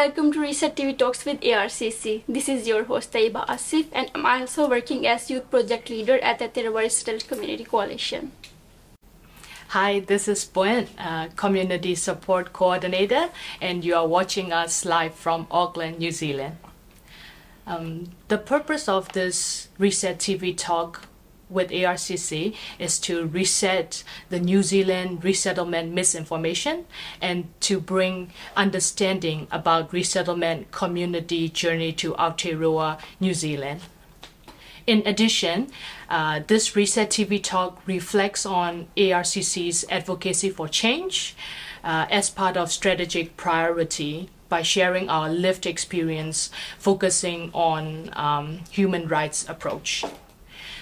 welcome to Resett TV Talks with ARCC. This is your host Taiba Asif, and I'm also working as Youth Project Leader at Aotearoa Resettled Community Coalition. Hi, this is Poen, Community Support Coordinator, and you are watching us live from Auckland, New Zealand. The purpose of this Resett TV Talk with ARCC is to reset the New Zealand resettlement misinformation and to bring understanding about resettlement community journey to Aotearoa, New Zealand. In addition, this Resett TV Talk reflects on ARCC's advocacy for change as part of strategic priority by sharing our lived experience focusing on human rights approach.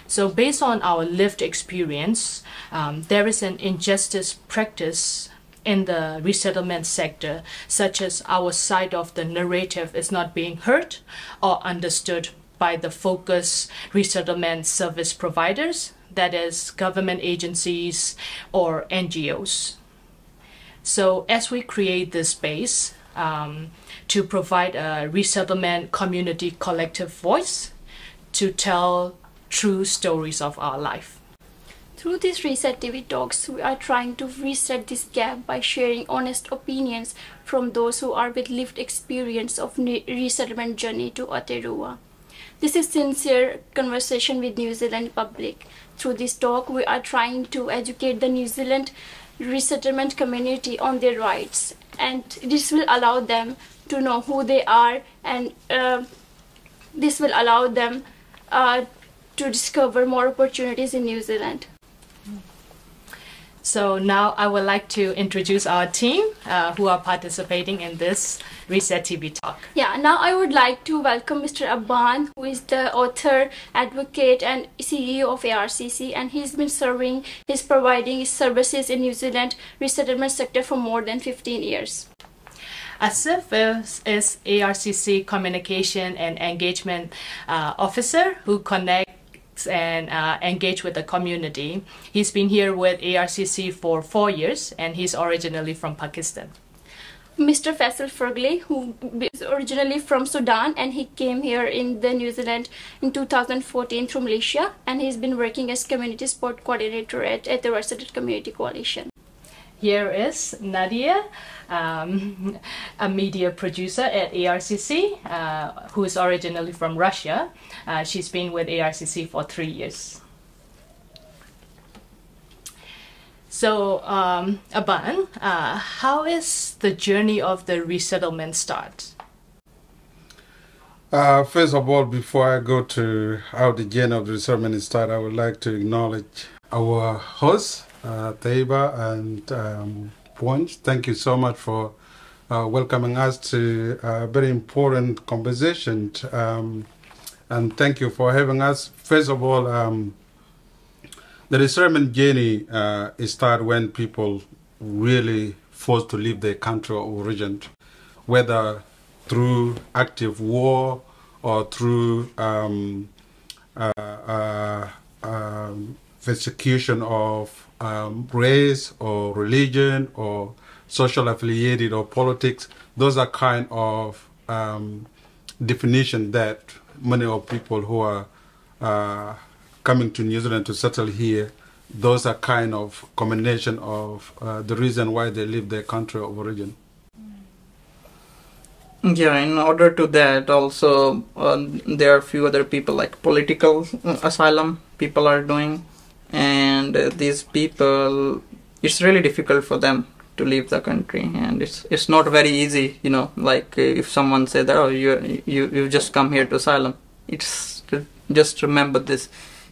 So based on our lived experience, there is an injustice practice in the resettlement sector, such as our side of the narrative is not being heard or understood by the focused resettlement service providers, that is government agencies or NGOs. So as we create this space to provide a resettlement community collective voice to tell true stories of our life. Through these Resett TV Talks, we are trying to reset this gap by sharing honest opinions from those who are with lived experience of resettlement journey to Aotearoa. This is sincere conversation with New Zealand public. Through this talk, we are trying to educate the New Zealand resettlement community on their rights, and this will allow them to know who they are, and this will allow them to discover more opportunities in New Zealand. So now I would like to introduce our team who are participating in this Resett TV Talk. Yeah, now I would like to welcome Mr. Abban, who is the author, advocate and CEO of ARCC, and he's providing his services in New Zealand resettlement sector for more than 15 years. Asif is ARCC Communication and Engagement Officer who connects and engage with the community. He's been here with ARCC for 4 years, and he's originally from Pakistan. Mr. Faisal Fergley, who is originally from Sudan, and he came here in the New Zealand in 2014 through Malaysia, and he's been working as Community Support Coordinator at the Resettled Community Coalition. Here is Nadia, a media producer at ARCC, who is originally from Russia. She's been with ARCC for 3 years. So, Abban, how is the journey of the resettlement start? First of all, before I go to how the journey of the resettlement start, I would like to acknowledge our hosts, Taiba and Poen. Thank you so much for welcoming us to a very important conversation, and thank you for having us. First of all, the resettlement journey starts when people really forced to leave their country of origin, whether through active war or through persecution of race or religion or social affiliated or politics. Those are kind of definition that many of people who are coming to New Zealand to settle here, those are kind of combination of the reason why they leave their country of origin. Yeah, in order to that also there are a few other people like political asylum people are doing, and these people, it's really difficult for them to leave the country, and it's not very easy, you know, like if someone said that, oh, you just come here to asylum, it's just remember this,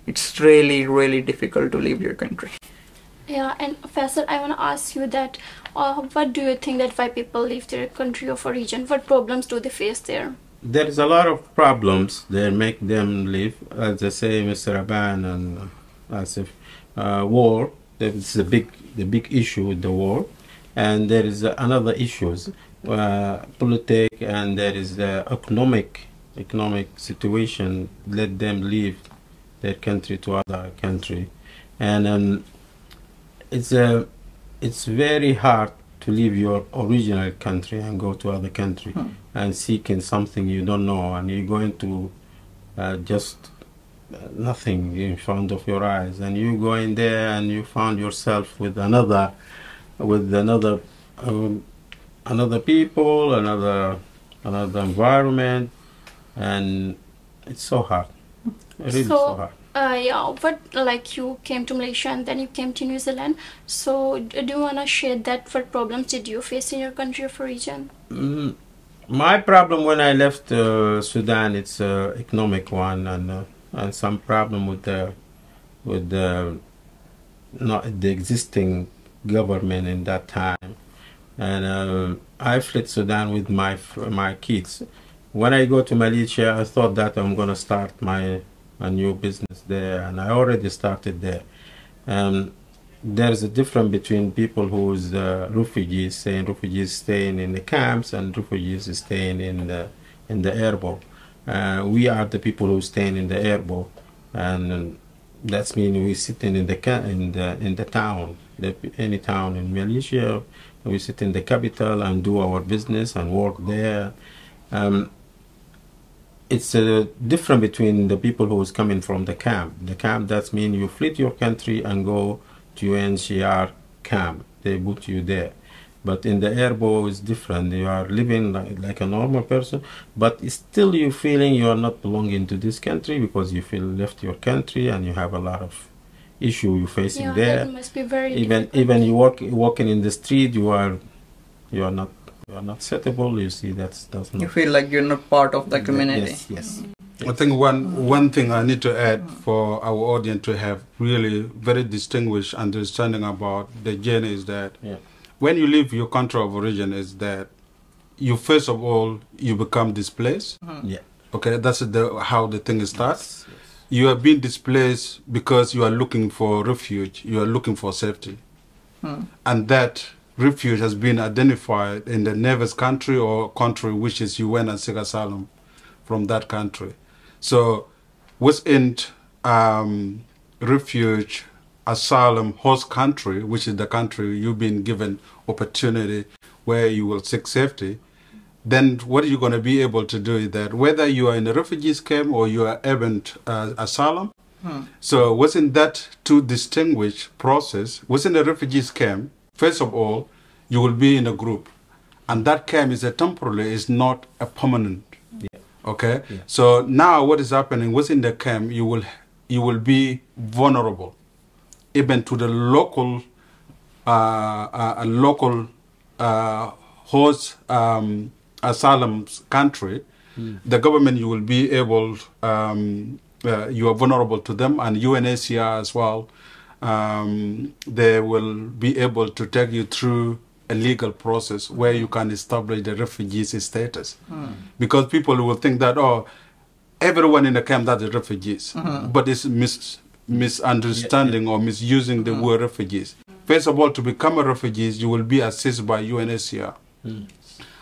it's really difficult to leave your country. Yeah, and Faisal, I want to ask you that what do you think that why people leave their country of origin? What problems do they face there? There is a lot of problems that make them leave. As I say, Mr. Abban and Asif, war. That's the big issue with the war, and there is another issues, politics, and there is the economic situation let them leave their country to other country, and it's very hard to leave your original country and go to other country and seeking something you don't know, and you're going to just nothing in front of your eyes, and you go in there and you found yourself with another people, another environment, and it's so hard. Really so hard. Yeah, but like you came to Malaysia and then you came to New Zealand. So do you wanna share that? What problems did you face in your country of origin? My problem when I left Sudan, it's economic one, and some problem with the existing government in that time. And I fled Sudan with my kids. When I go to Malaysia, I thought that I'm gonna start a new business there, and I already started there. There's a difference between people who's refugees staying in the camps and refugees staying in the airport. We are the people who staying in the airport, and that means we sitting in the town, any town in Malaysia. We sit in the capital and do our business and work there. It's a difference between the people who is coming from the camp. The camp, that means you flee your country and go to UNHCR camp. They put you there. But in the airport, it's different. You are living like a normal person, but still you feeling you are not belonging to this country because you feel left your country and you have a lot of issue you're facing there. That must be very even you walking in the street, you are not suitable. You see, that's not. You feel like you're not part of the community. Yes. I think one thing I need to add for our audience to have really very distinguished understanding about the journey is that when you leave your country of origin, is that you first of all you become displaced. Okay, that's how the thing starts. Yes. You are being displaced because you are looking for refuge. You are looking for safety, and that refuge has been identified in the neighbor's country or country which is you went and seek asylum from that country. So within refuge, asylum, host country, which is the country you've been given opportunity where you will seek safety, then what are you going to be able to do is that whether you are in a refugees camp or you are event asylum, so within that to distinguish process, within the refugees camp, first of all, you will be in a group, and that camp is a temporary, is not a permanent. Okay, so now what is happening within the camp? You will be vulnerable, even to the local host asylum country. The government, you will be able, you are vulnerable to them, and UNHCR as well. They will be able to take you through a legal process where you can establish the refugee status. Because people will think that, oh, everyone in the camp that is refugees. But it's misunderstanding or misusing the word refugees. First of all, to become a refugee, you will be assisted by UNHCR.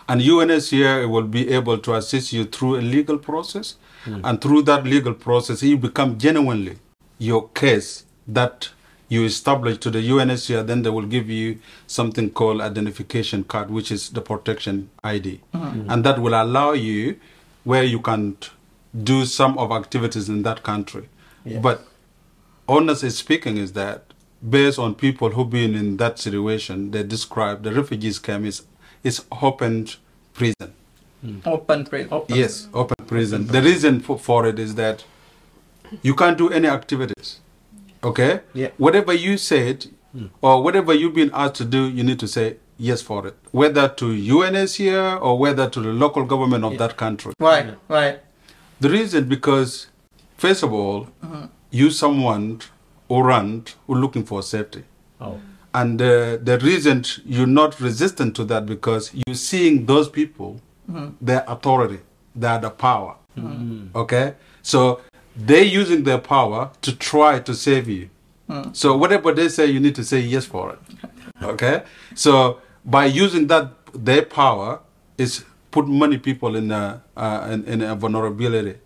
And UNHCR will be able to assist you through a legal process. And through that legal process, you become genuinely your case that you establish to the UNHCR, then they will give you something called identification card, which is the protection ID. And that will allow you where you can do some of activities in that country. But honestly speaking is that based on people who've been in that situation, they describe the refugees camp is open prison. Open prison. Yes, open prison. The reason for it is that you can't do any activities. Okay? Whatever you said or whatever you've been asked to do, you need to say yes for it. Whether to UNHCR or whether to the local government of that country. Why? The reason because, first of all, you someone who looking for safety. And the reason you're not resistant to that because you're seeing those people, their authority, they are the power. Okay? So they're using their power to try to save you. So whatever they say, you need to say yes for it. Okay? So by using that, their power is put many people in a vulnerability.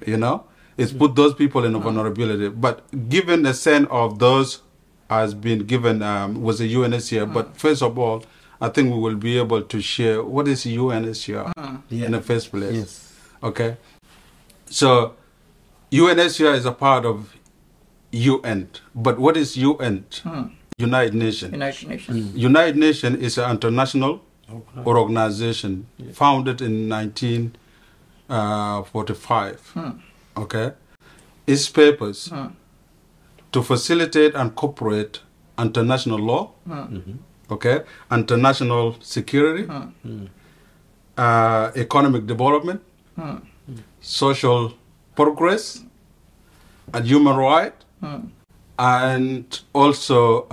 You know? It's put those people in a vulnerability. But given the sense of those has been given was a UNHCR, but first of all, I think we will be able to share what is UNHCR in the first place. Yes. Okay. So UNHCR is a part of UN, but what is UN? United Nations. United Nations. United Nations is an international organization founded in 1945. Okay. Its purpose to facilitate and cooperate international law, okay, international security, economic development, social progress, and human rights, and also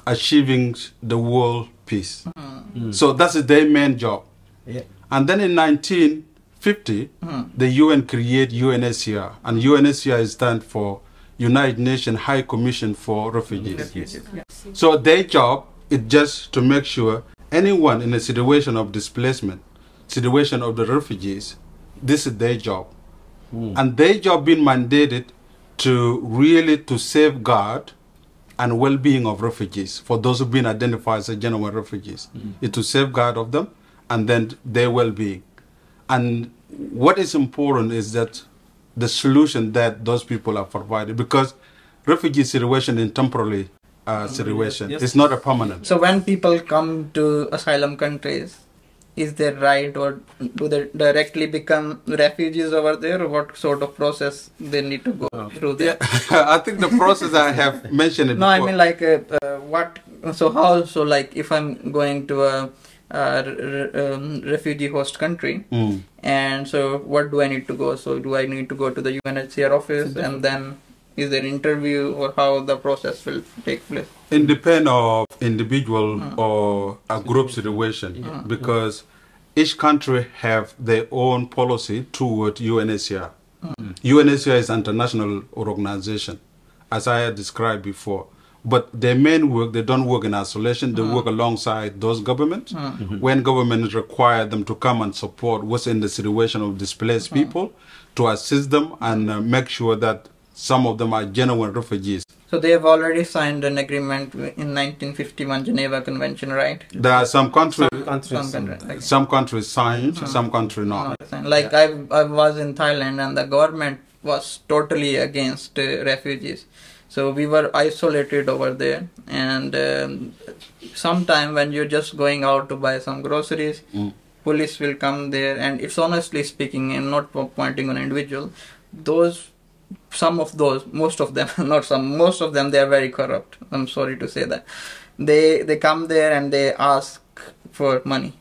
achieving the world peace. So that's their main job. Yeah. And then in 1950, the UN created UNHCR, and UNHCR stands for United Nations High Commission for Refugees. So their job is just to make sure anyone in a situation of displacement, situation of the refugees, this is their job. And their job being mandated to really to safeguard and well-being of refugees, for those who've been identified as genuine refugees, is to safeguard of them and then their well-being. And what is important is that the solution that those people are provided, because refugee situation is temporary situation. Yes. It's not a permanent. So when people come to asylum countries, is there right, or do they directly become refugees over there, or what sort of process they need to go through there? I think the process I have mentioned it No, before. I mean like what? So how? So like if I'm going to a refugee host country, and so what do I need to go? So do I need to go to the UNHCR office, and then is there interview, or how the process will take place? It depends on individual or a group situation, because each country have their own policy toward UNHCR. UNHCR is an international organization, as I had described before. But their main work, they don't work in isolation. They work alongside those governments. When governments require them to come and support what's in the situation of displaced people, to assist them and make sure that some of them are genuine refugees. So they have already signed an agreement in 1951 Geneva Convention, right? There are some countries, Some countries signed, some countries not. Like I was in Thailand, and the government was totally against refugees. So we were isolated over there, and sometime when you're just going out to buy some groceries, police will come there, and it's honestly speaking, and not pointing on individual, most of them, they are very corrupt. I'm sorry to say that. They come there and they ask for money.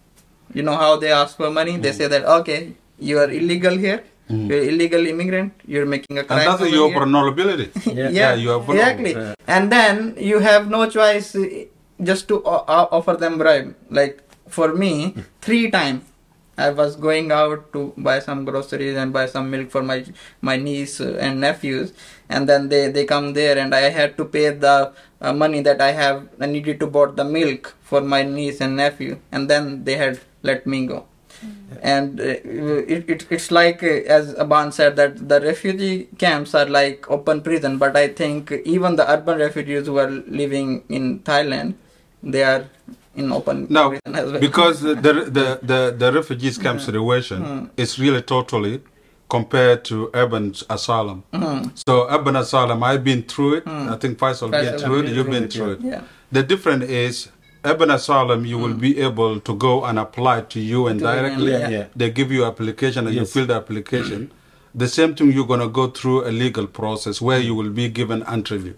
You know how they ask for money? They say that, okay, you are illegal here, you're illegal immigrant, you're making a crime. And that's your vulnerability. Yeah, you are vulnerable. exactly. And then you have no choice just to offer them bribe. Like for me, 3 times I was going out to buy some groceries and buy some milk for my niece and nephews, and then they come there, and I had to pay the money that I needed to buy the milk for my niece and nephew, and then they had let me go. And it's like, as Aban said, that the refugee camps are like open prison, but I think even the urban refugees who are living in Thailand, they are in open prison as well. Because the refugees camp situation is really totally compared to urban asylum. So urban asylum, I've been through it. I think Faisal been through it. You've been through it. Yeah. The difference is urban asylum, you will be able to go and apply to UN directly. They give you application and you fill the application. The same thing, you're going to go through a legal process where you will be given interview.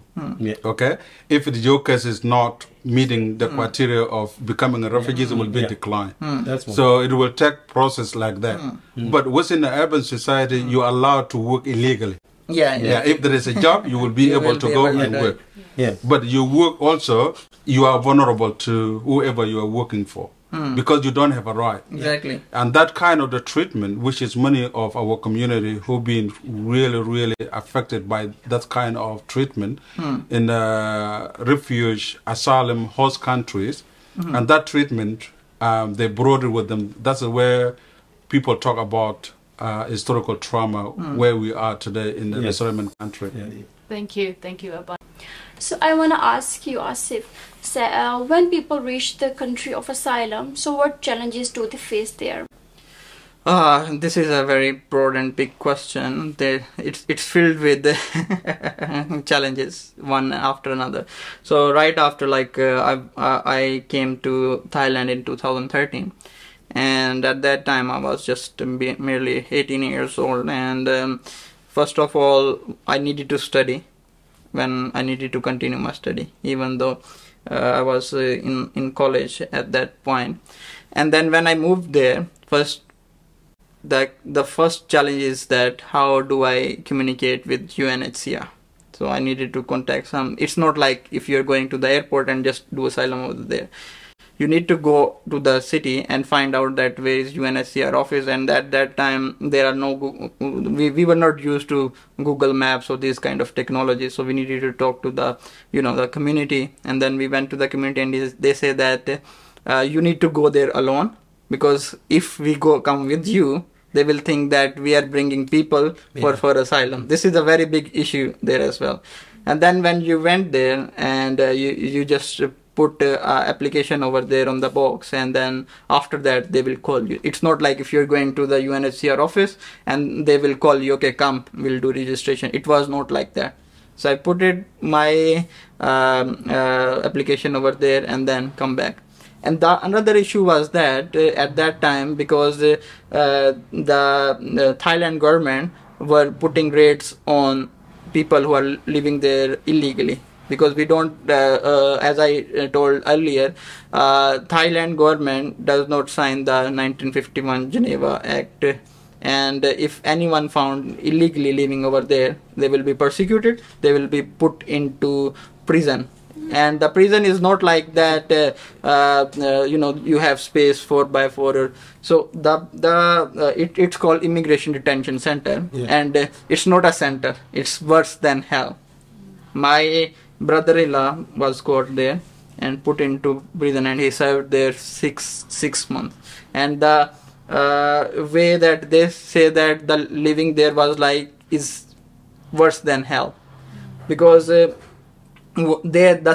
Okay? If your case is not meeting the criteria of becoming a refugee, it will be declined. So it will take process like that. But within the urban society, you are allowed to work illegally. If there is a job, you will be able to go and work. But you work also, you are vulnerable to whoever you are working for. Because you don't have a right. Exactly. And that kind of the treatment, which is many of our community who've been really affected by that kind of treatment in refuge, asylum, host countries, and that treatment, they brought it with them. That's where people talk about historical trauma where we are today in the resettlement country. Thank you, Aban. So I want to ask you, Asif, when people reach the country of asylum, so what challenges do they face there? This is a very broad and big question. It's filled with challenges, one after another. So right after, like, I came to Thailand in 2013, and at that time I was just merely 18 years old, and first of all, I needed to study. When I needed to continue my study, even though I was in college at that point. And then when I moved there, the first challenge is that how do I communicate with UNHCR? So I needed to contact some. It's not like if you're going to the airport and just do asylum over there. You need to go to the city and find out that where is UNHCR office, and at that time there are no we were not used to Google Maps or this kind of technology, so we needed to talk to the the community. And then we went to the community, and they say that you need to go there alone, because if we come with you, they will think that we are bringing people for asylum. This is a very big issue there as well. And then when you went there and you just put application over there on the box, and then after that they will call you. It's not like if you're going to the UNHCR office and they will call you, okay, come, we'll do registration. It was not like that. So I put my application over there and then come back. And another issue was that at that time, because the Thailand government were putting rates on people who are living there illegally. Because we don't, as I told earlier, Thailand government does not sign the 1951 Geneva Act, and if anyone found illegally living over there, they will be persecuted, they will be put into prison. And the prison is not like that, you have space 4x4. So it's called Immigration Detention Center, and it's not a center, it's worse than hell. My brother-in-law was caught there and put into prison, and he served there six months. And the way that they say that the living there was is worse than hell, because the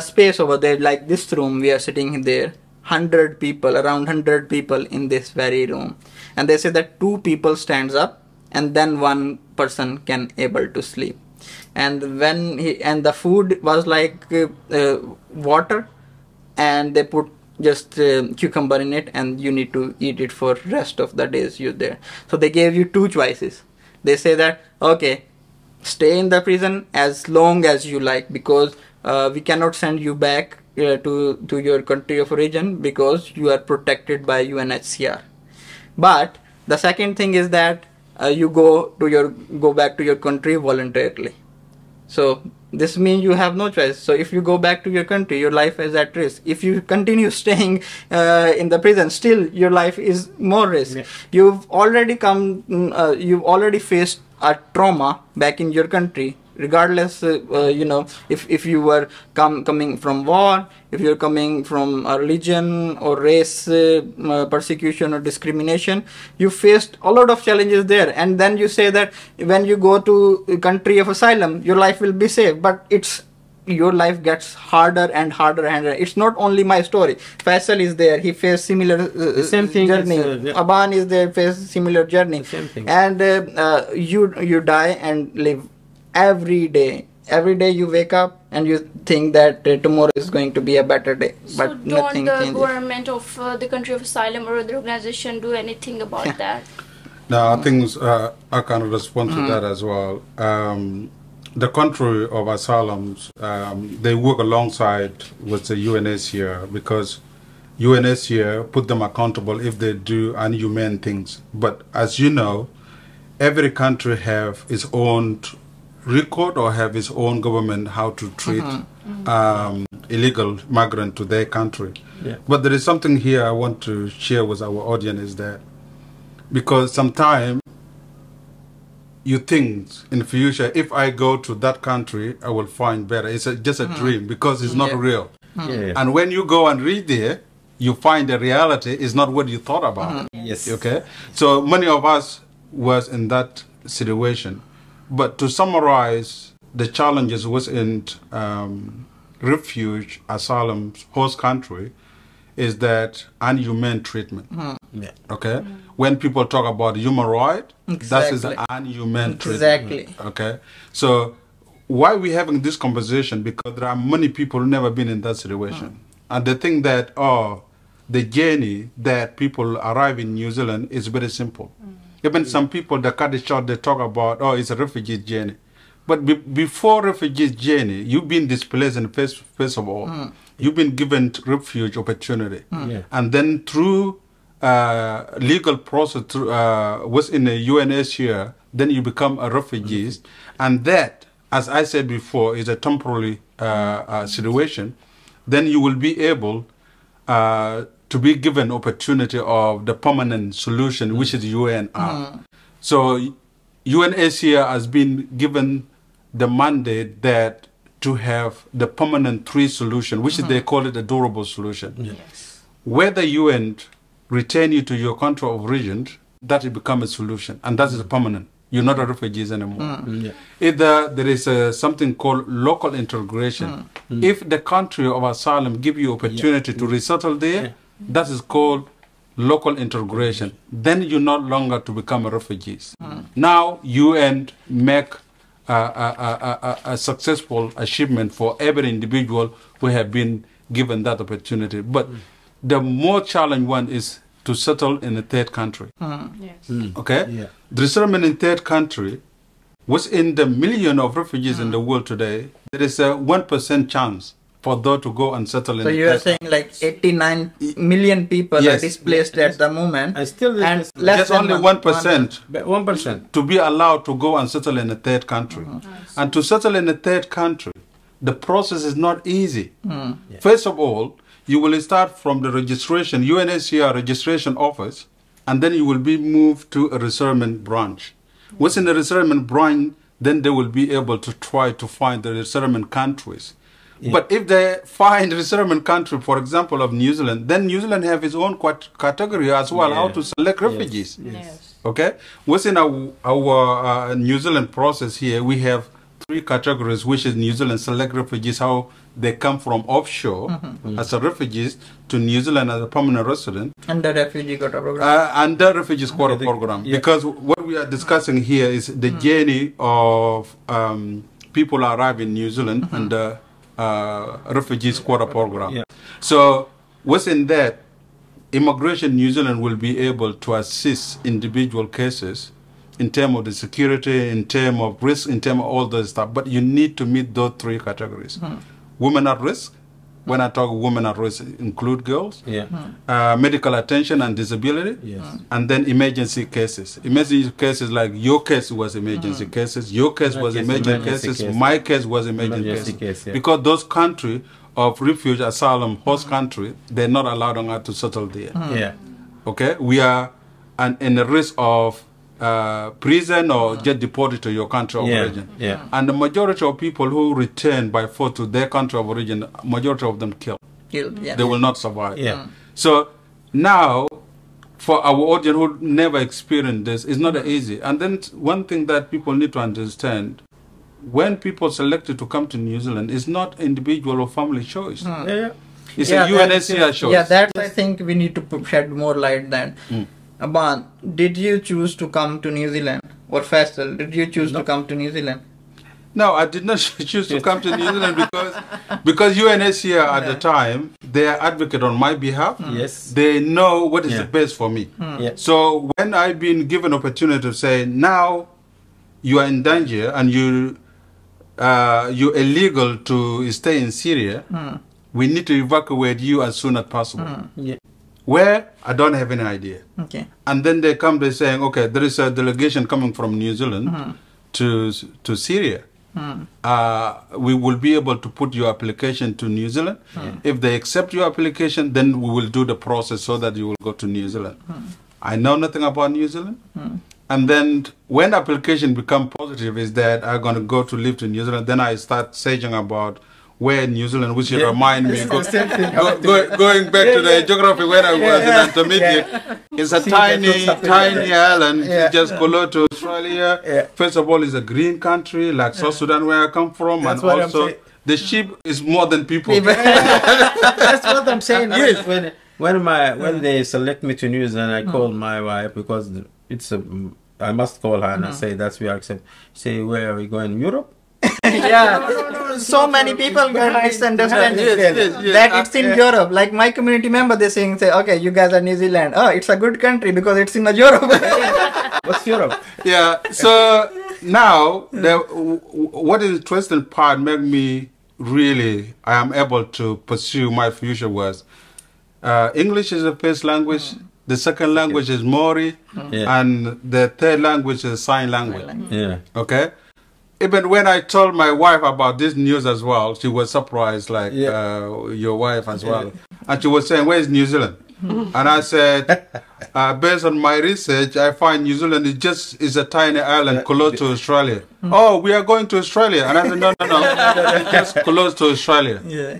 space over there, like this room we are sitting there, around 100 people in this very room, and they say that 2 people stands up and then 1 person can able to sleep. And the food was like water, and they put just cucumber in it, and you need to eat it for rest of the days you're there. So they gave you 2 choices. They say that, okay, stay in the prison as long as you like, because we cannot send you back to your country of origin, because you are protected by UNHCR. But the second thing is that you go back to your country voluntarily. So this means you have no choice. So if you go back to your country, your life is at risk. If you continue staying in the prison, still your life is more risk. You've already faced a trauma back in your country, regardless, if you were coming from war, if you're coming from a religion or race persecution or discrimination, you faced a lot of challenges there. And then you say that when you go to a country of asylum, your life will be safe, but your life gets harder and harder and harder. It's not only my story. Faisal is there, he faced similar same thing journey. Aban is there, faced similar journey. Same thing. And you die and live every day. Every day you wake up and you think that tomorrow is going to be a better day. So but don't nothing the changes. government of the country of asylum or the organization do anything about that? No, I think I can respond to that as well. The country of asylums, they work alongside with the UNHCR, because UNHCR put them accountable if they do inhumane things. But as you know, every country have its own record or have its own government how to treat illegal migrant to their country. But there is something here I want to share with our audience, is that because sometimes you think in the future, if I go to that country, I will find better. It's just a dream, because it's not real. And when you go and read there, you find the reality is not what you thought about. Yes. Okay? So many of us was in that situation. But to summarize, the challenges within refuge, asylum, host country, is that inhumane treatment. Yeah. Okay? When people talk about human right, that is an inhumane treatment. Okay? So why we having this conversation? Because there are many people who never been in that situation. And they think that, the journey that people arrive in New Zealand is very simple. Even some people that cut it short, they talk about, it's a refugee journey. But before refugee journey, you've been displaced in first of all. You've been given refuge opportunity. And then through legal process within the UNHCR, then you become a refugee. And that, as I said before, is a temporary situation. Then you will be able to be given opportunity of the permanent solution, which is UNR. So UNHCR has been given the mandate that to have the permanent three solution, which is they call it a durable solution. Yes. Whether UN return you to your country of origin, that will become a solution, and that is permanent. You're not a refugees anymore. Either there is something called local integration. If the country of asylum give you opportunity to resettle there, that is called local integration. Then you're not longer to become a refugees. Now UN make a successful achievement for every individual who have been given that opportunity. But the more challenging one is to settle in a third country. Yes. Okay? Yeah. The resettlement in third country, within the million of refugees in the world today, there is a 1% chance for those to go and settle in So you are saying like 89 million people are displaced at the moment, And still and less just than only 1% 1%. to be allowed to go and settle in a third country. And to settle in a third country, the process is not easy. First of all, you will start from the registration, UNHCR registration office, and then you will be moved to a resettlement branch. Within the resettlement branch, then they will be able to try to find the resettlement countries. But if they find resettlement country, for example, of New Zealand, then New Zealand have its own category as well, how to select refugees. Yes. Okay? Within our New Zealand process here, we have three categories, which is New Zealand select refugees, how they come from offshore as a refugees to New Zealand as a permanent resident. under refugee quota program. Under refugees quota program. Because what we are discussing here is the journey of people arrive in New Zealand under refugees quota program. So within that, Immigration New Zealand will be able to assist individual cases in terms of the security, in terms of risk, in terms of all those stuff. But you need to meet those three categories. Women at risk. When I talk women at risk, include girls. Medical attention and disability. And then emergency cases. Emergency cases like your case was emergency cases, your case was emergency cases, my case was emergency cases. Because those countries of refuge, asylum, host country, they're not allowed on earth to settle there. Okay? We are in the risk of prison or get deported to your country of origin. And the majority of people who return by force to their country of origin, majority of them killed. They will not survive. So now, for our audience who never experienced this, it's not easy. And then one thing that people need to understand, when people selected to come to New Zealand, it's not individual or family choice. It's a UNHCR choice. Yeah, that I think we need to shed more light then. Aban, did you choose to come to New Zealand? Or Faisal, did you choose to come to New Zealand? No, I did not choose to come to New Zealand because UNHCR at the time, they are advocate on my behalf. They know what is the best for me. So when I've been given opportunity to say, now you are in danger and you're illegal to stay in Syria, we need to evacuate you as soon as possible. Where? I don't have any idea. And then they come, they're saying, okay, there is a delegation coming from New Zealand to Syria. We will be able to put your application to New Zealand. If they accept your application, then we will do the process so that you will go to New Zealand. I know nothing about New Zealand. And then when application become positive is that I'm going to go to live to New Zealand, then I start searching about where in New Zealand, which remind me, going back to the geography when I was in intermediate, it's a tiny island, just close to Australia. First of all, it's a green country, like South Sudan where I come from, That's and also the sheep is more than people. That's what I'm saying. Yes. When they select me to New Zealand, I called my wife because it's I must call her and I say that's we accept. Say, where are we going? Europe? Yeah, so many people can misunderstand that it's in Europe. Like my community member, they say, okay, you guys are New Zealand. Oh, it's a good country because it's in Europe. What's Europe? Yeah. So now, what is interesting part made me really, I am able to pursue my future was English is the first language. The second language is Maori, and the third language is sign language. Yeah. Okay. Even when I told my wife about this news as well, she was surprised, like your wife as well. And she was saying, where is New Zealand? And I said, based on my research, I find New Zealand is a tiny island close to Australia. Oh, we are going to Australia. And I said, no, just close to Australia. Yeah.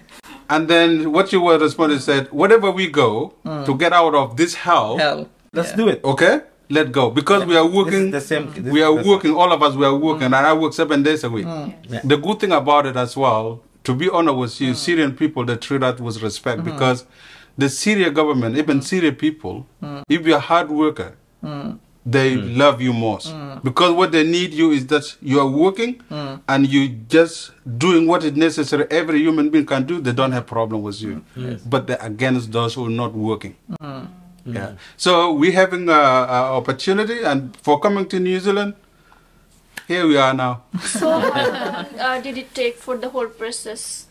And then what you were responding said, whatever we go to get out of this hell. Let's do it. Okay? Let go, because we are working. All of us, we are working, and I work 7 days a week. The good thing about it as well, to be honest with you, Syrian people, they treat us with respect because the Syrian government, even Syrian people, if you're a hard worker, they love you most because what they need you is that you are working and you just doing what is necessary. Every human being can do. They don't have problem with you, but they're against those who are not working. Yeah. So we're having an opportunity, and for coming to New Zealand, here we are now. So how long did it take for the whole process?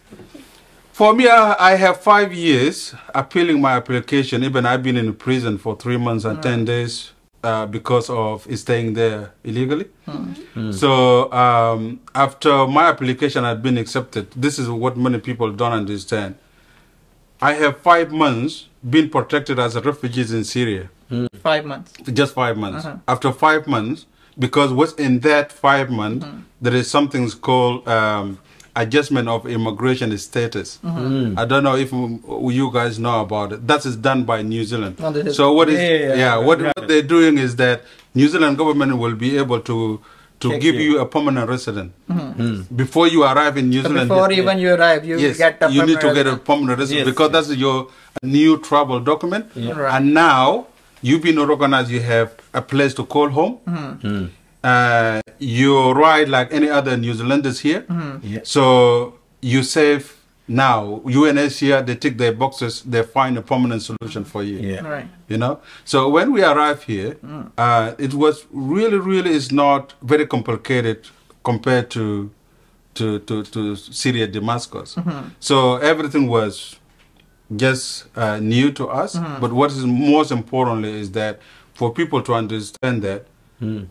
For me, I have 5 years appealing my application. Even I've been in prison for 3 months and 10 days because of staying there illegally. So after my application had been accepted, this is what many people don't understand. I have 5 months been protected as a refugee in Syria. 5 months. Just 5 months. After 5 months, because within that 5 months, there is something called adjustment of immigration status. I don't know if you guys know about it. That is done by New Zealand. So what they're doing is that New Zealand government will be able to give you a permanent resident. Before you arrive in New Zealand. Before even you arrive, you get a you need to get a permanent resident because that's your new travel document. And now you've been recognized, you have a place to call home. You ride like any other New Zealanders here. So you save now. UNHCR, they tick their boxes, they find a permanent solution for you. You know? So when we arrive here, it was really is not very complicated compared to Syria, Damascus. So everything was just new to us. But what is most importantly is that for people to understand that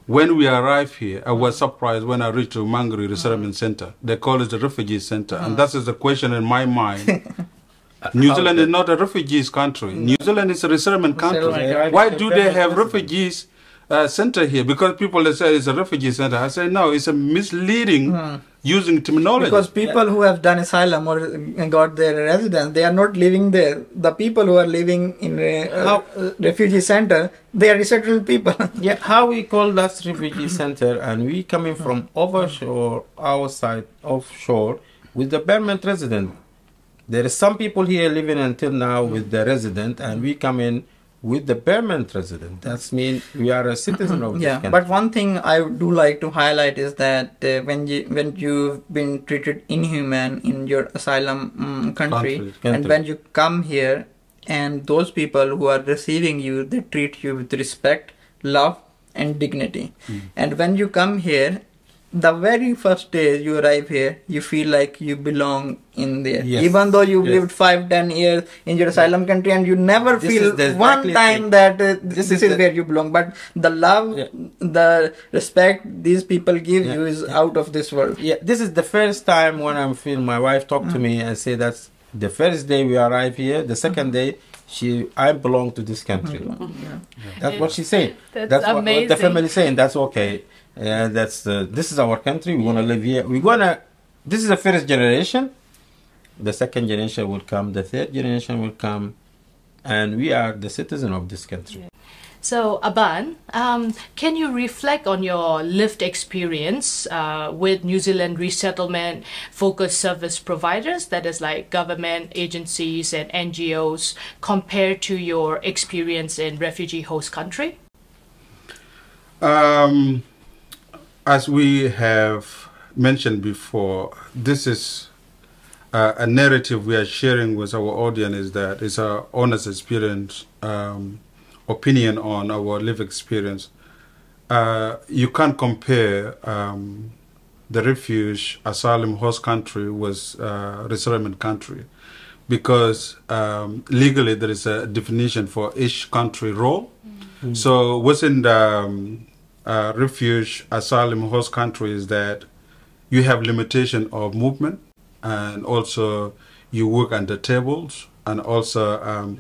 when we arrived here, I was surprised when I reached to Mangere Resettlement Center. They call it the refugee center. And that is the question in my mind. New Zealand is not a refugees country. New Zealand is a resettlement country. Why do they have refugees center here? Because people they say it's a refugee center. I say no, it's a misleading using terminology. Because people who have done asylum or got their residence, they are not living there. The people who are living in a refugee center, they are resettled people. How we call that refugee center, and we coming from overshore, our side offshore, with the permanent resident. There is some people here living until now with the resident, and we come in with the permanent resident. That means we are a citizen of this country. But one thing I do like to highlight is that when you've been treated inhuman in your asylum country, and when you come here, and those people who are receiving you, they treat you with respect, love, and dignity. And when you come here, the very first day you arrive here, you feel like you belong in there. Even though you lived 5-10 years in your asylum country, and you never feel one time that this is where you belong. But the love, the respect these people give you is out of this world. This is the first time when I'm feeling my wife talk to me and say that's the first day we arrive here. The second day, I belong to this country. That's what she's saying. That's what the family is saying. That's okay. This is our country. We want to live here. This is the first generation. The second generation will come, the third generation will come, and we are the citizen of this country. So, Aban, can you reflect on your lived experience with New Zealand resettlement focused service providers, that is like government agencies and NGOs, compared to your experience in refugee host country? As we have mentioned before, this is a narrative we are sharing with our audience, is that it's our honest experience, opinion on our lived experience. You can't compare the refuge asylum host country with resettlement country, because legally there is a definition for each country role. Mm-hmm. So within the refuge asylum host country is that you have limitation of movement, and also you work under tables, and also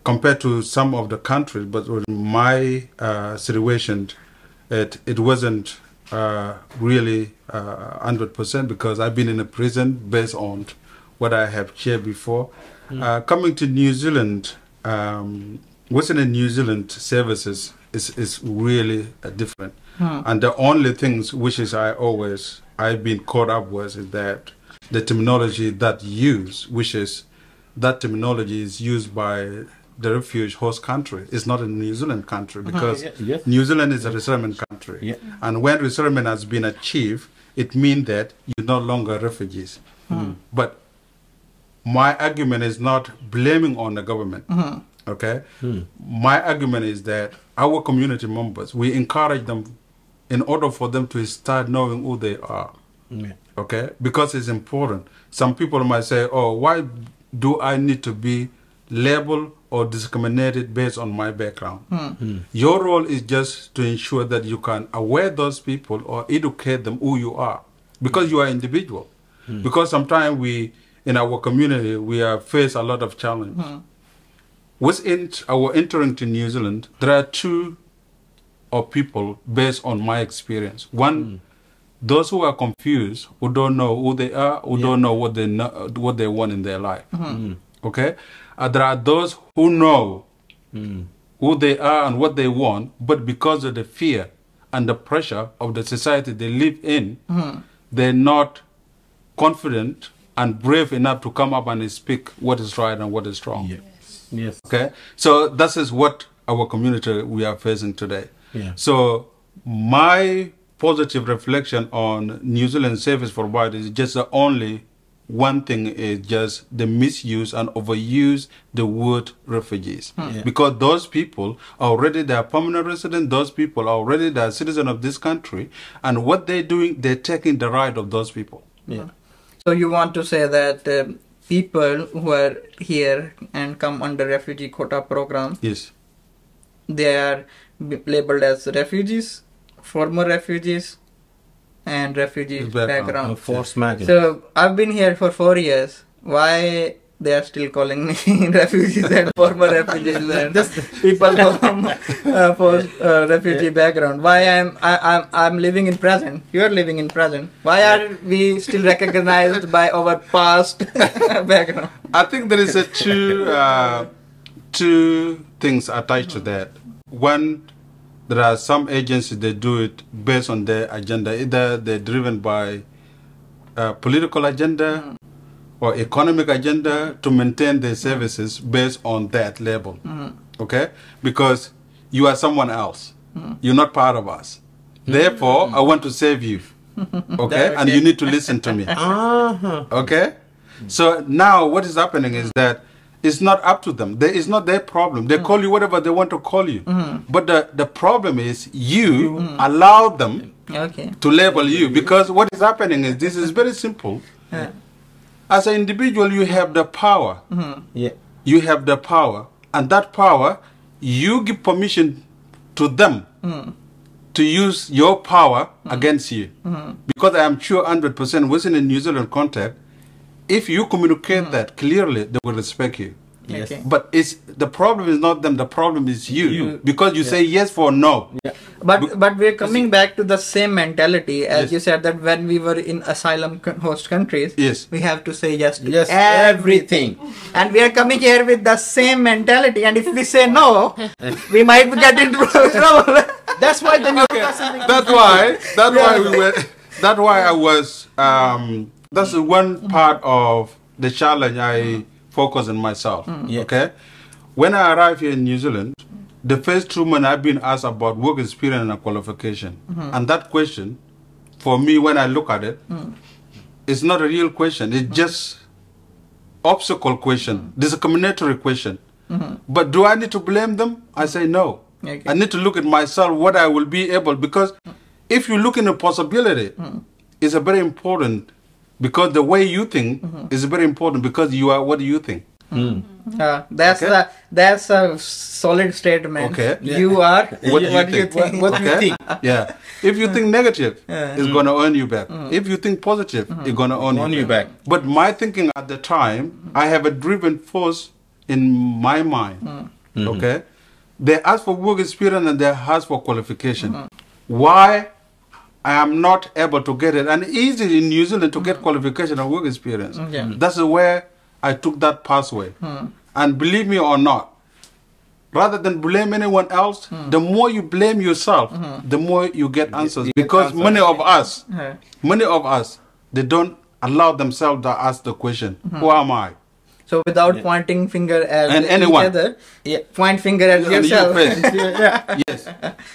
compared to some of the countries, but in my situation, it wasn't really 100%, because I've been in a prison based on what I have shared before. Coming to New Zealand, within the New Zealand services is really different. And the only things which is I've been caught up with is that the terminology that which is that terminology is used by the refuge host country. It's not a New Zealand country, because New Zealand is a resettlement country. And when resettlement has been achieved, it means that you're no longer refugees. But my argument is not blaming on the government. Okay? My argument is that our community members, we encourage them in order for them to start knowing who they are. Okay? Because it's important. Some people might say, oh, why do I need to be labeled or discriminated based on my background? Your role is just to ensure that you can aware those people or educate them who you are, because you are individual. Because sometimes in our community, we have faced a lot of challenge. Within our entering to New Zealand, there are two of people based on my experience. One, those who are confused, who don't know who they are, who don't know what they want in their life. Okay? There are those who know who they are and what they want, but because of the fear and the pressure of the society they live in, they're not confident and brave enough to come up and speak what is right and what is wrong. Yes. Okay? So this is what our community we are facing today. So my positive reflection on New Zealand service providers is just the only one thing is just the misuse and overuse the word refugees. Because those people are already they are permanent residents, those people are already the citizens of this country, and what they're doing, they're taking the right of those people. So you want to say that people who are here and come under refugee quota program, they are labeled as refugees, former refugees, and refugees background. Forced migrants. So I've been here for 4 years. Why they are still calling me refugees and former refugees and people from refugee background? Why I'm living in present? You are living in present. Why are we still recognized by our past background? I think there is two things attached to that. One, there are some agencies that do it based on their agenda. Either they're driven by political agenda or economic agenda to maintain their services based on that label. Okay? Because you are someone else. You're not part of us. Therefore, I want to save you. Okay? And you need to listen to me. Okay? So now what is happening is that it's not up to them. It's not their problem. They call you whatever they want to call you. But the problem is you allow them to label you. Because what is happening is this is very simple. As an individual, you have the power. You have the power. And that power, you give permission to them to use your power against you. Because I am sure 100% within a New Zealand context, if you communicate that clearly, they will respect you. Okay. But the problem is not them, the problem is you. Because you say yes for no. But we're coming back to the same mentality as you said, that when we were in asylum host countries, Yes. we have to say yes to Yes, everything. And we are coming here with the same mentality, and if we say no, we might get into trouble. That's why the new That's why I was that's one part of the challenge I focus on myself. Yeah. Okay, when I arrived here in New Zealand, the first 2 months I've been asked about work experience and qualification, and that question, for me, when I look at it, it's not a real question. It's just obstacle question, discriminatory question. But do I need to blame them? I say no. Okay. I need to look at myself, what I will be able, because if you look in a possibility, it's a very important, because the way you think is very important, because you are what you think. That's a solid statement. Okay. You are What you think. What you think? Yeah. If you think negative, it's going to earn you back. If you think positive, it's going to earn you back. But my thinking at the time, I have a driven force in my mind. Okay. They ask for work experience and they ask for qualification. Why I am not able to get it? And easy in New Zealand to get qualification and work experience. That's where I took that pathway. And believe me or not, rather than blame anyone else, the more you blame yourself, the more you get answers. Because many of us, they don't allow themselves to ask the question, who am I? So without pointing finger at anyone. each other, point finger at yourself. Yes.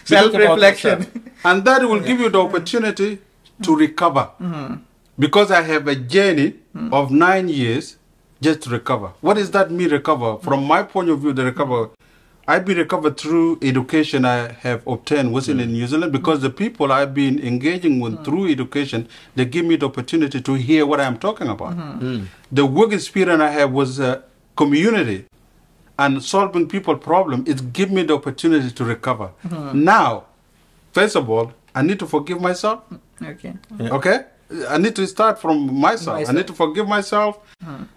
Self-reflection. And that will give you the opportunity to recover. Because I have a journey of 9 years just to recover. What does that mean, recover? From my point of view, the recover, I've been recovered through education I have obtained within in New Zealand, because the people I've been engaging with through education, they give me the opportunity to hear what I'm talking about. The work experience I have was a community and solving people problem. It gives me the opportunity to recover. Now, first of all, I need to forgive myself. Okay. Okay? I need to start from myself. I need to forgive myself.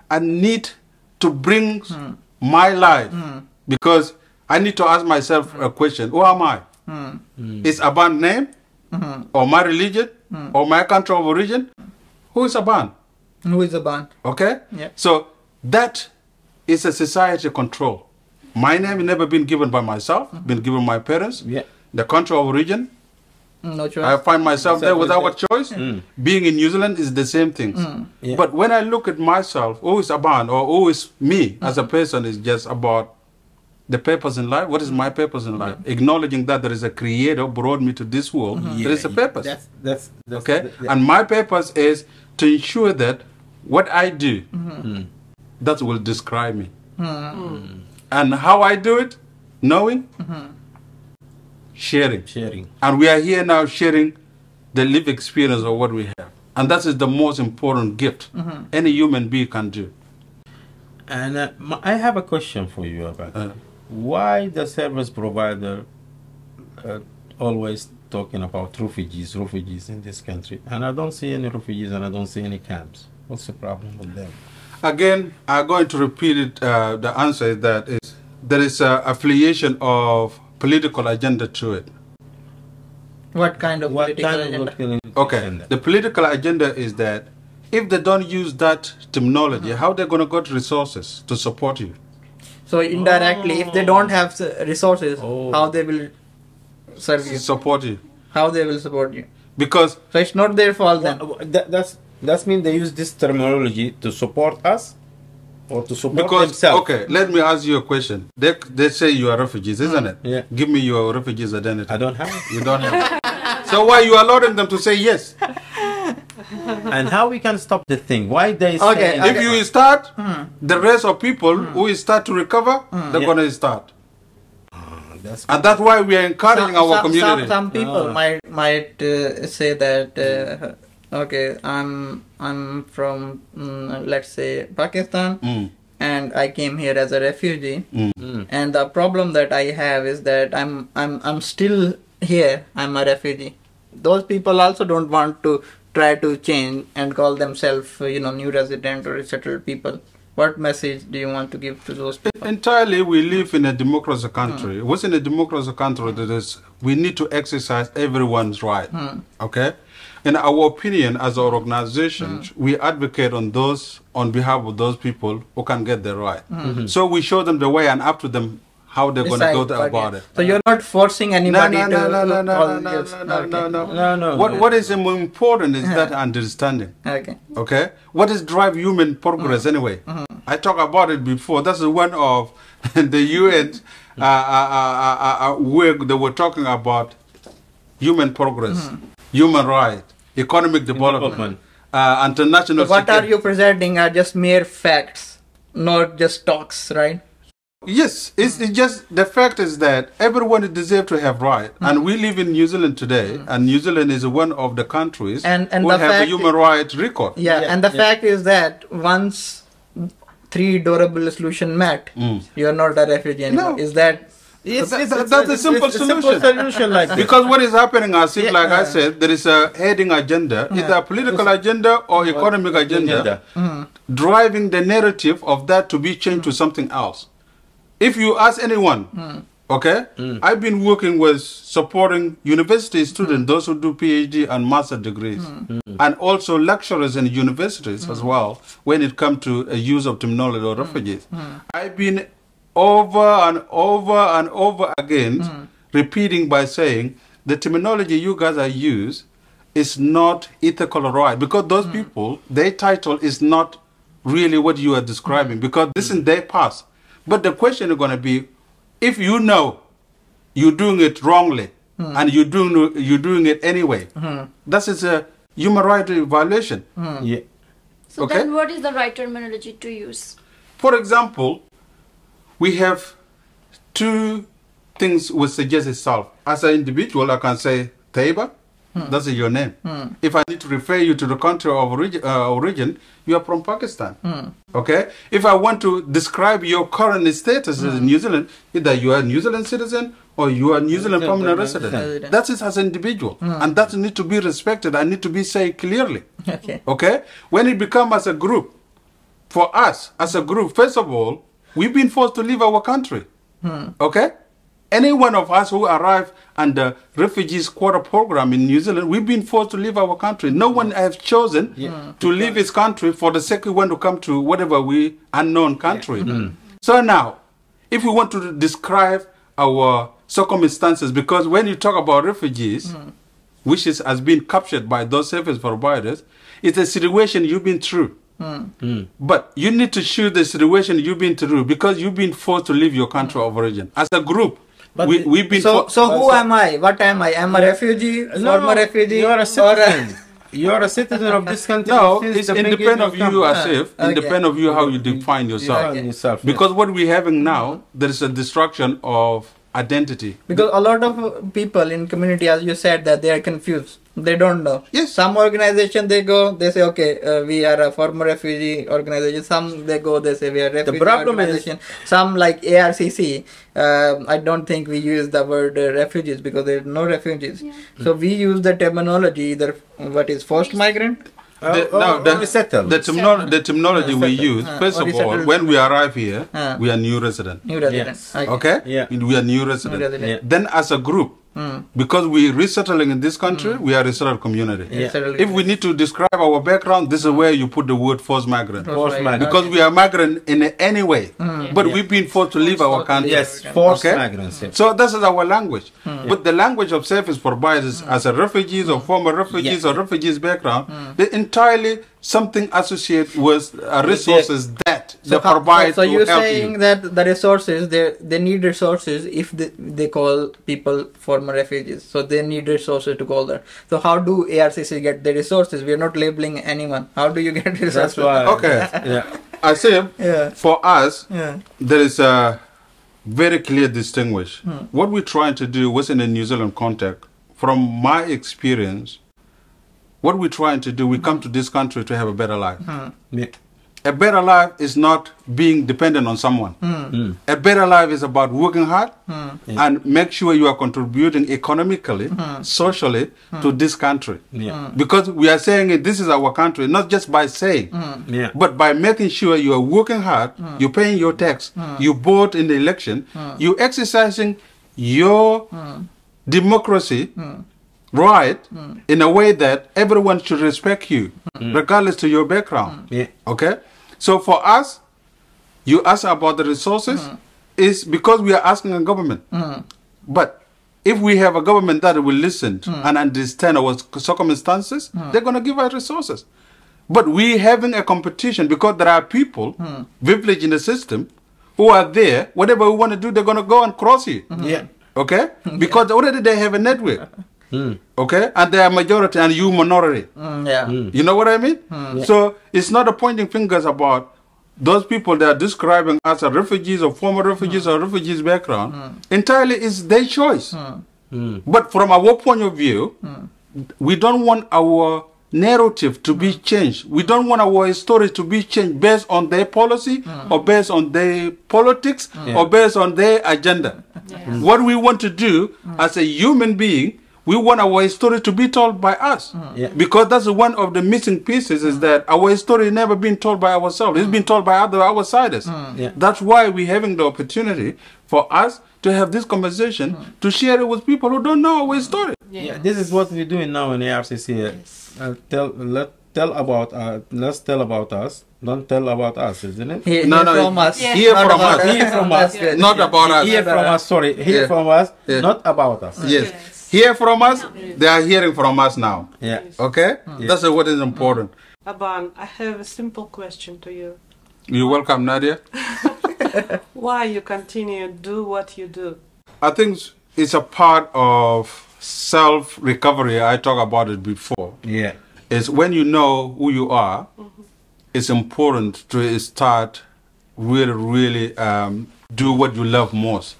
I need to bring my life, because I need to ask myself a question. Who am I? Is Aban name? Or my religion? Or my country of origin? Who is Aban? Who is Aban? Okay? Yeah. So that is a society control. My name has never been given by myself, been given by my parents. Yeah. The country of origin, No choice. I find myself there without choice. Being in New Zealand is the same thing. Yeah. But when I look at myself, who is Aban or who is me as a person, is just about the purpose in life. What is my purpose in life? Acknowledging that there is a creator brought me to this world. There is a purpose. That's Okay? And my purpose is to ensure that what I do, that will describe me. And how I do it, knowing, sharing. And we are here now sharing the lived experience of what we have. And that is the most important gift any human being can do. And I have a question for you about why the service provider always talking about refugees in this country, and I don't see any refugees and I don't see any camps. What's the problem with them? Again, I'm going to repeat it. The answer is that there is an affiliation of political agenda to it. What kind of political agenda? Okay, the political agenda is that if they don't use that terminology, how they're going to get resources to support you? So indirectly, if they don't have resources, how they will serve you? Support you. How they will support you? Because So it's not their fault then. That means they use this terminology to support us or to support themselves. Okay, let me ask you a question. They say you are refugees, isn't it? Yeah. Give me your refugees identity. I don't have it. You don't have it. So why you allowing them to say yes? And how we can stop the thing? Why they say... Okay, If you start, the rest of people who start to recover, they're going to start. And that's why we are encouraging our community. Some people might say that okay, I'm from let's say Pakistan, and I came here as a refugee, and the problem that I have is that I'm still here. I'm a refugee. Those people also don't want to try to change and call themselves new resident or resettled people. What message do you want to give to those people? Entirely, we live in a democracy country. What's in a democracy country that is, we need to exercise everyone's right. Okay? In our opinion, as our organization, we advocate on behalf of those people who can get their right. So we show them the way and up to them how they're going to go about it. So you're not forcing anybody to... No. What is important is that understanding. Okay? What is drive human progress anyway? I talked about it before. That's one of the UN where they were talking about human progress, human rights, economic development, international so what security. are you presenting are just mere facts, not just talks, right? Yes, it's just the fact is that everyone deserves to have right, and we live in New Zealand today, and New Zealand is one of the countries and who have a human rights record. And the fact is that once 3 durable solution met, you're not a refugee anymore. Is that? Yes, that's a simple solution. Like because what is happening, as if, like I said, there is a heading agenda, either a political agenda or economic agenda, driving the narrative of that to be changed to something else. If you ask anyone, okay, I've been working with supporting university students, those who do PhD and master degrees, and also lecturers in universities as well, when it comes to a use of terminology of refugees. I've been over and over again repeating by saying the terminology you guys are use is not ethical or right, because those people, their title is not really what you are describing, because this is their past. But the question is going to be, if you know you're doing it wrongly and you're doing it anyway, that is a human rights violation. So then what is the right terminology to use? For example, we have 2 things which suggest itself. As an individual, I can say Taiba, that's your name. If I need to refer you to the country of origin, you are from Pakistan. Okay? If I want to describe your current status in New Zealand, either you are a New Zealand citizen or you are a New Zealand permanent resident. That is as an individual. And that need to be respected and need to be said clearly. Okay? When it becomes as a group, for us as a group, first of all, we've been forced to leave our country. Okay? Any one of us who arrived under refugees quota program in New Zealand, we've been forced to leave our country. No one has chosen to leave his country for the sake we want to come to whatever unknown country. So now, if we want to describe our circumstances, because when you talk about refugees, which has been captured by those service providers, it's a situation you've been through. But you need to show the situation you've been through, because you've been forced to leave your country of origin. As a group, we've been... So who am I? What am I? Am I a refugee? Former refugee? You are a citizen. You are a citizen of this country. No, it's independent of you, Asif. Independent of you how you define yourself. Because what we're having now, there is a destruction of identity. Because a lot of people in community, as you said, that they are confused. They don't know. Yes. Some organization they go, they say, okay, we are a former refugee organization. Some they go, they say we are a refugee organization. Some like ARCC, I don't think we use the word refugees because there are no refugees. So we use the terminology either what is forced migrant. Resettled. The terminology we use, first of all, when we arrive here, we are new resident. New resident. Okay? We are new resident. Then as a group, because we're resettling in this country, we are a resettled community. If we need to describe our background, this is where you put the word forced migrant. Because we are migrant in any way. But we've been forced to leave our country. Yes, forced migrants. So this is our language. But the language of service providers as a refugees or former refugees or refugees background, they entirely something associated with resources that they provide so to you're help saying you. that the resources, they need resources if they call people former refugees. So they need resources to call them. So how do ARCC get the resources? We are not labeling anyone. How do you get resources? That's why. Okay. I say for us, there is a very clear distinguish. What we're trying to do was in a New Zealand context. From my experience, what we're trying to do, we come to this country to have a better life. a better life is not being dependent on someone. A better life is about working hard and make sure you are contributing economically, socially to this country. Because we are saying it, this is our country, not just by saying, but by making sure you are working hard, you're paying your tax, you vote in the election, you exercising your democracy right in a way that everyone should respect you, regardless to your background. Okay? So for us, you ask about the resources, is because we are asking a government. But if we have a government that will listen and understand our circumstances, they're going to give us resources. But we having a competition because there are people, privileged in the system, who are there, whatever we want to do, they're going to go and cross you. Okay? Because already they have a network. Okay? And they are majority and you minority. You know what I mean? So it's not a pointing fingers about those people that are describing us as refugees or former refugees or refugees background. Entirely is their choice. But from our point of view, we don't want our narrative to be changed. We don't want our story to be changed based on their policy or based on their politics or based on their agenda. What we want to do as a human being, we want our story to be told by us. Because that's one of the missing pieces is that our story never been told by ourselves. It's been told by other outsiders. That's why we're having the opportunity for us to have this conversation, to share it with people who don't know our story. This is what we're doing now in ARCC. Let's tell about us. Don't tell about us, isn't it? Hear from us. Hear from us. Hear from us. Not about us. Hear from us. Sorry. Hear from us. Not about us. Yes. Hear from us. They are hearing from us now. Okay? That's what is important. Aban, I have a simple question to you. You're welcome, Nadia. Why you continue to do what you do? I think it's a part of self-recovery. I talked about it before. It's when you know who you are, it's important to start really do what you love most.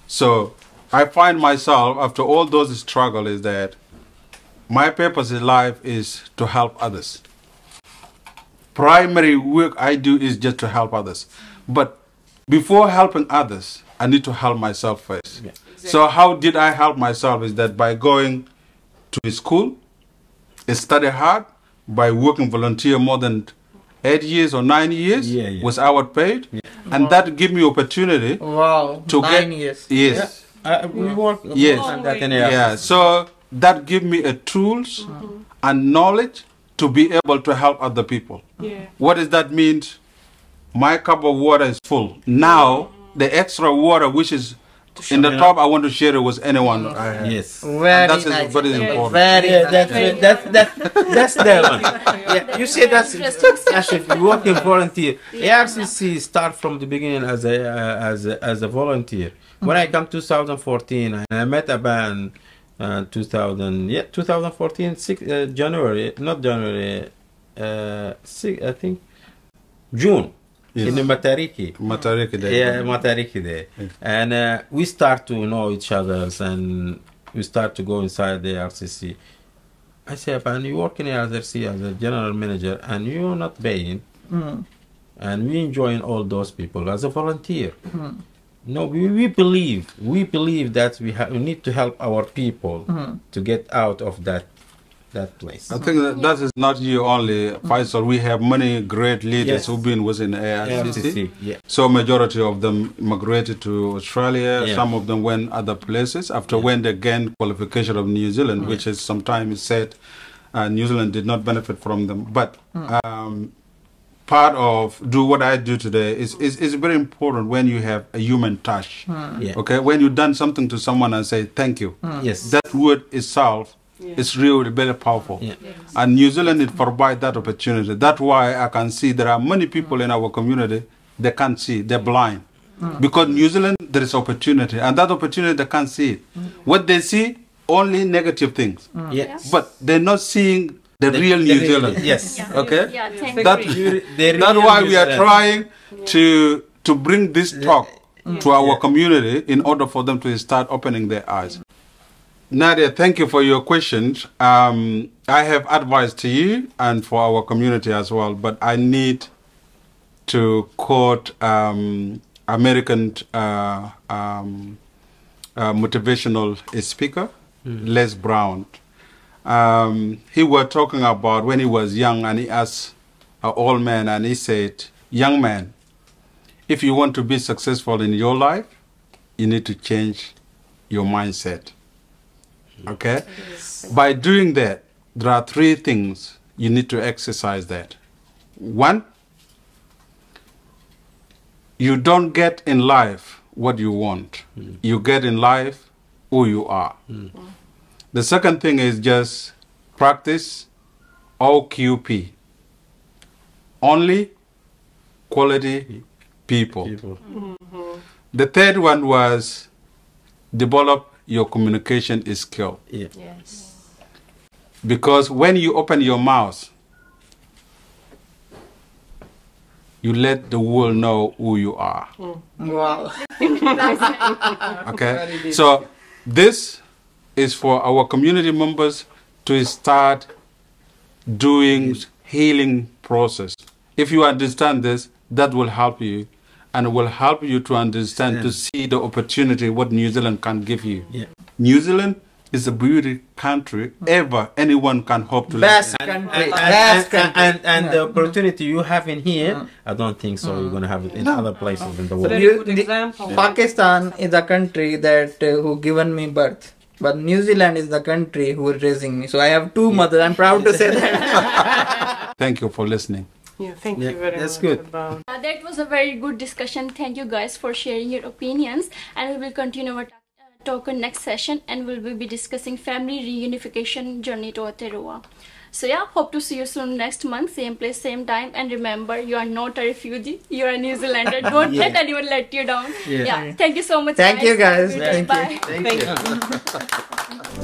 So I find myself, after all those struggles, is that my purpose in life is to help others. Primary work I do is just to help others. But before helping others, I need to help myself first. So how did I help myself is that by going to school, study hard, by working volunteer more than 8 years or 9 years without paid, and that give me opportunity to 9 years. We work on that in ARCC. So that give me a tools and knowledge to be able to help other people. What does that mean? My cup of water is full. Now the extra water which is in the top, I want to share it with anyone. Yes. Very nice. Very important. That's the one. You see, that's actually working volunteer. ARCC start from the beginning as a volunteer. When I come 2014, and I met a band 2014 January, not January, I think June. In the Matariki Day. Matariki Day. And we start to know each other and we start to go inside the RCC. I said, and you work in the RCC as a general manager and you're not paying. And we enjoying all those people as a volunteer. No, we believe that we need to help our people to get out of that place. I think that is not you only, Faisal. We have many great leaders who've been within ARCC. So majority of them migrated to Australia. Some of them went other places after when they gained qualification of New Zealand, which is sometimes said New Zealand did not benefit from them. But part of do what I do today is very important when you have a human touch. Okay, when you've done something to someone and say thank you. That word itself. It's really very powerful. And New Zealand provides that opportunity. That's why I can see there are many people in our community, they can't see, they're blind. Because New Zealand, there is opportunity, and that opportunity, they can't see it. What they see, only negative things. But they're not seeing the real New Zealand. Okay? That's why we are trying to bring this talk to our community in order for them to start opening their eyes. Nadia, thank you for your questions. I have advice to you and for our community as well, but I need to quote American motivational speaker, Les Brown. He was talking about when he was young, and he asked an old man, and he said, "Young man, if you want to be successful in your life, you need to change your mindset." Okay? Yes. By doing that, there are three things you need to exercise that. One, you don't get in life what you want. You get in life who you are. The second thing is just practice OQP. Only quality people. The third one was develop your communication skill. Yeah. Yes. Because when you open your mouth, you let the world know who you are. Wow. Okay? So this is for our community members to start doing healing process. If you understand this, that will help you, and will help you to understand, to see the opportunity what New Zealand can give you. Yeah. New Zealand is a beautiful country ever anyone can hope to Best live in. country. Best country. And the opportunity you have in here, I don't think so. You're gonna have it in other places in the world. Very good example. Pakistan is a country that who given me birth, but New Zealand is the country who is raising me. So I have two mothers. I'm proud to say that. Thank you for listening. Yeah, thank Yeah, you very that's much. good. About That was a very good discussion. Thank you guys for sharing your opinions, and we will continue our talk in next session, and we will be discussing family reunification journey to Aotearoa. So yeah, hope to see you soon next month, same place, same time, and remember, you are not a refugee, you are a New Zealander. Don't let anyone let you down. Yeah. Yeah, thank you so much. Thank you, guys. Have a good day. Thank you. Bye. thank you.